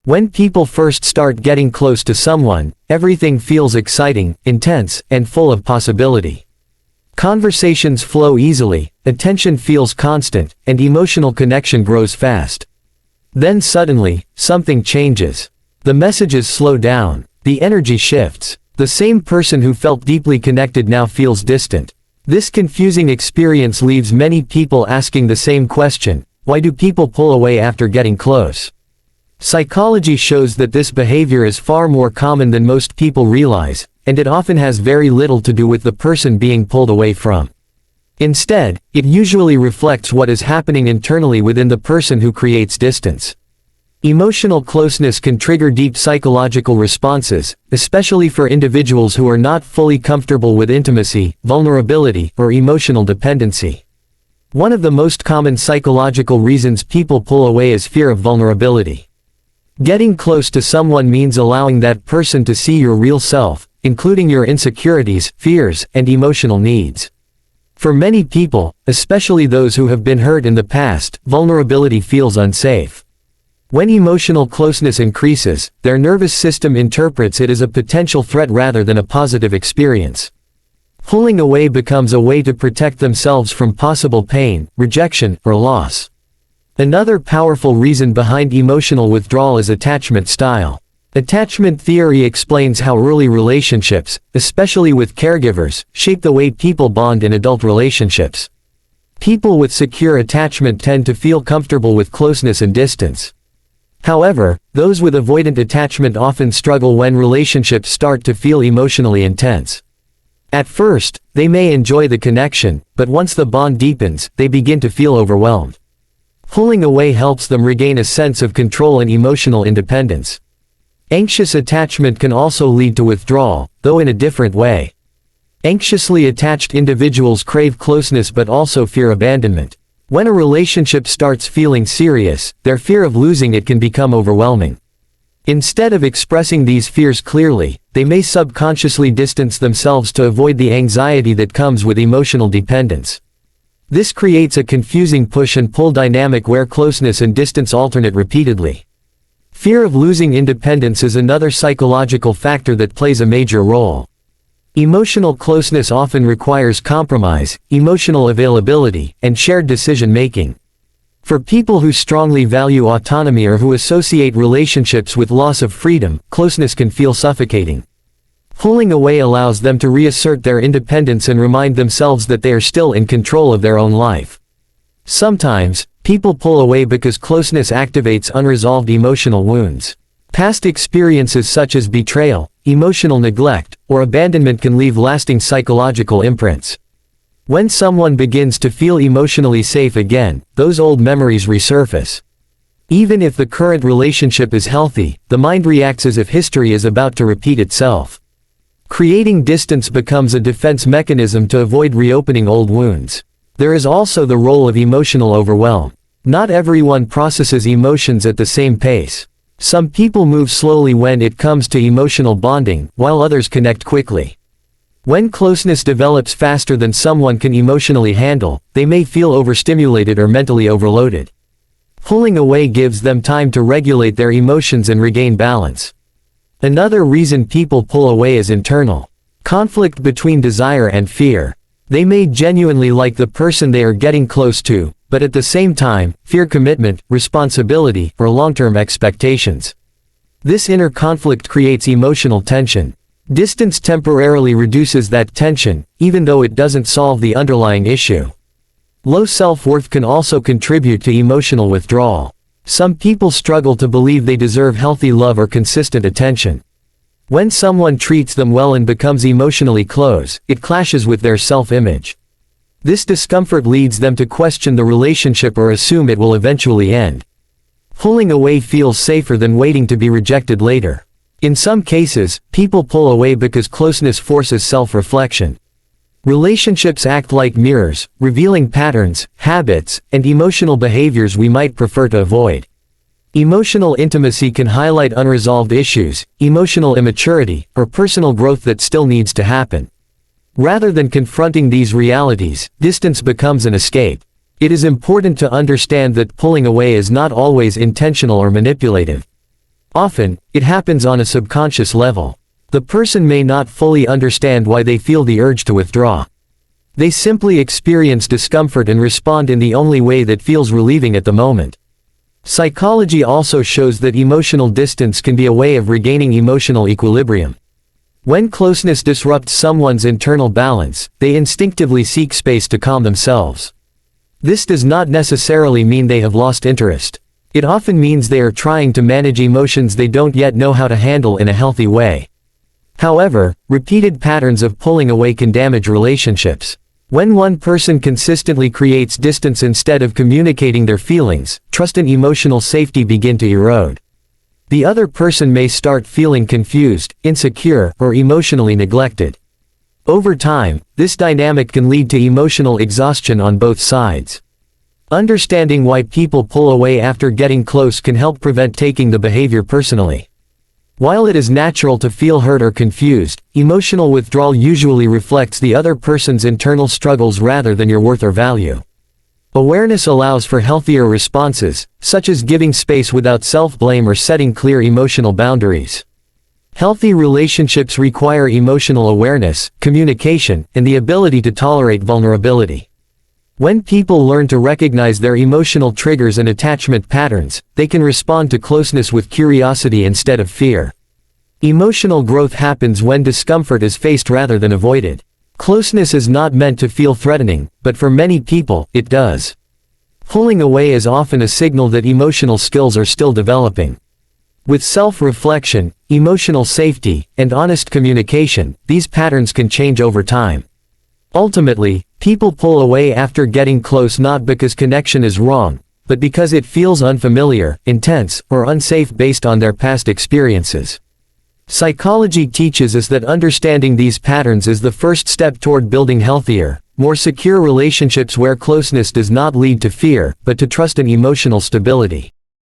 When people first start getting close to someone, everything feels exciting, intense, and full of possibility. Conversations flow easily, attention feels constant, and emotional connection grows fast. Then suddenly, something changes. The messages slow down, the energy shifts. The same person who felt deeply connected now feels distant. This confusing experience leaves many people asking the same question: why do people pull away after getting close? Psychology shows that this behavior is far more common than most people realize, and it often has very little to do with the person being pulled away from. Instead, it usually reflects what is happening internally within the person who creates distance. Emotional closeness can trigger deep psychological responses, especially for individuals who are not fully comfortable with intimacy, vulnerability, or emotional dependency. One of the most common psychological reasons people pull away is fear of vulnerability. Getting close to someone means allowing that person to see your real self, including your insecurities, fears, and emotional needs. For many people, especially those who have been hurt in the past, vulnerability feels unsafe. When emotional closeness increases, their nervous system interprets it as a potential threat rather than a positive experience. Pulling away becomes a way to protect themselves from possible pain, rejection, or loss. Another powerful reason behind emotional withdrawal is attachment style. Attachment theory explains how early relationships, especially with caregivers, shape the way people bond in adult relationships. People with secure attachment tend to feel comfortable with closeness and distance. However, those with avoidant attachment often struggle when relationships start to feel emotionally intense. At first, they may enjoy the connection, but once the bond deepens, they begin to feel overwhelmed. Pulling away helps them regain a sense of control and emotional independence. Anxious attachment can also lead to withdrawal, though in a different way. Anxiously attached individuals crave closeness but also fear abandonment. When a relationship starts feeling serious, their fear of losing it can become overwhelming. Instead of expressing these fears clearly, they may subconsciously distance themselves to avoid the anxiety that comes with emotional dependence. This creates a confusing push and pull dynamic where closeness and distance alternate repeatedly. Fear of losing independence is another psychological factor that plays a major role. Emotional closeness often requires compromise, emotional availability, and shared decision-making. For people who strongly value autonomy or who associate relationships with loss of freedom, closeness can feel suffocating. Pulling away allows them to reassert their independence and remind themselves that they are still in control of their own life. Sometimes, people pull away because closeness activates unresolved emotional wounds. Past experiences such as betrayal, emotional neglect, or abandonment can leave lasting psychological imprints. When someone begins to feel emotionally safe again, those old memories resurface. Even if the current relationship is healthy, the mind reacts as if history is about to repeat itself. Creating distance becomes a defense mechanism to avoid reopening old wounds. There is also the role of emotional overwhelm. Not everyone processes emotions at the same pace. Some people move slowly when it comes to emotional bonding, while others connect quickly. When closeness develops faster than someone can emotionally handle, they may feel overstimulated or mentally overloaded. Pulling away gives them time to regulate their emotions and regain balance. Another reason people pull away is internal. Conflict between desire and fear. They may genuinely like the person they are getting close to, but at the same time, fear commitment, responsibility, or long-term expectations. This inner conflict creates emotional tension. Distance temporarily reduces that tension, even though it doesn't solve the underlying issue. Low self-worth can also contribute to emotional withdrawal. Some people struggle to believe they deserve healthy love or consistent attention. When someone treats them well and becomes emotionally close, it clashes with their self-image. This discomfort leads them to question the relationship or assume it will eventually end. Pulling away feels safer than waiting to be rejected later. In some cases, people pull away because closeness forces self-reflection. Relationships act like mirrors, revealing patterns, habits, and emotional behaviors we might prefer to avoid. Emotional intimacy can highlight unresolved issues, emotional immaturity, or personal growth that still needs to happen. Rather than confronting these realities, distance becomes an escape. It is important to understand that pulling away is not always intentional or manipulative. Often, it happens on a subconscious level. The person may not fully understand why they feel the urge to withdraw. They simply experience discomfort and respond in the only way that feels relieving at the moment. Psychology also shows that emotional distance can be a way of regaining emotional equilibrium. When closeness disrupts someone's internal balance, they instinctively seek space to calm themselves. This does not necessarily mean they have lost interest. It often means they are trying to manage emotions they don't yet know how to handle in a healthy way. However, repeated patterns of pulling away can damage relationships. When one person consistently creates distance instead of communicating their feelings, trust and emotional safety begin to erode. The other person may start feeling confused, insecure, or emotionally neglected. Over time, this dynamic can lead to emotional exhaustion on both sides. Understanding why people pull away after getting close can help prevent taking the behavior personally. While it is natural to feel hurt or confused, emotional withdrawal usually reflects the other person's internal struggles rather than your worth or value. Awareness allows for healthier responses, such as giving space without self-blame or setting clear emotional boundaries. Healthy relationships require emotional awareness, communication, and the ability to tolerate vulnerability. When people learn to recognize their emotional triggers and attachment patterns, they can respond to closeness with curiosity instead of fear. Emotional growth happens when discomfort is faced rather than avoided. Closeness is not meant to feel threatening, but for many people, it does. Pulling away is often a signal that emotional skills are still developing. With self-reflection, emotional safety, and honest communication, these patterns can change over time. Ultimately, people pull away after getting close not because connection is wrong, but because it feels unfamiliar, intense, or unsafe based on their past experiences. Psychology teaches us that understanding these patterns is the first step toward building healthier, more secure relationships where closeness does not lead to fear, but to trust and emotional stability.